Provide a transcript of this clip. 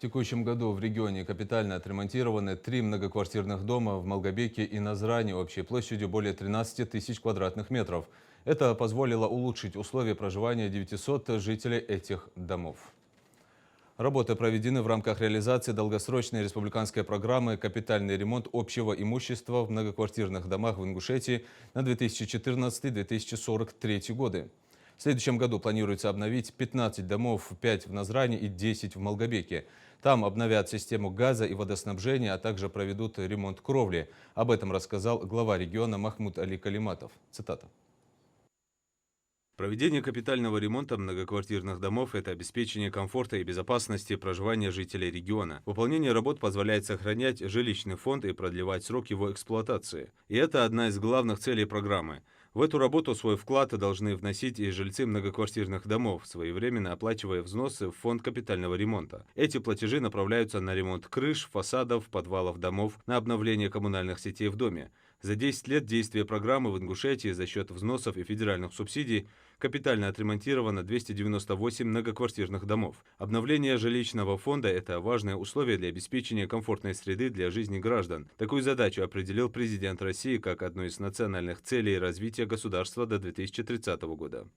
В текущем году в регионе капитально отремонтированы 3 многоквартирных дома в Малгобеке и Назране общей площадью более 13 тысяч квадратных метров. Это позволило улучшить условия проживания 900 жителей этих домов. Работы проведены в рамках реализации долгосрочной республиканской программы «Капитальный ремонт общего имущества в многоквартирных домах в Ингушетии» на 2014-2043 годы. В следующем году планируется обновить 15 домов, 5 в Назране и 10 в Малгобеке. Там обновят систему газа и водоснабжения, а также проведут ремонт кровли. Об этом рассказал глава региона Махмуд Али Калиматов. Цитата. Проведение капитального ремонта многоквартирных домов – это обеспечение комфорта и безопасности проживания жителей региона. Выполнение работ позволяет сохранять жилищный фонд и продлевать срок его эксплуатации. И это одна из главных целей программы. В эту работу свой вклад должны вносить и жильцы многоквартирных домов, своевременно оплачивая взносы в фонд капитального ремонта. Эти платежи направляются на ремонт крыш, фасадов, подвалов домов, на обновление коммунальных сетей в доме. За 10 лет действия программы в Ингушетии за счет взносов и федеральных субсидий капитально отремонтировано 298 многоквартирных домов. Обновление жилищного фонда – это важное условие для обеспечения комфортной среды для жизни граждан. Такую задачу определил президент России как одну из национальных целей развития государства до 2030 года.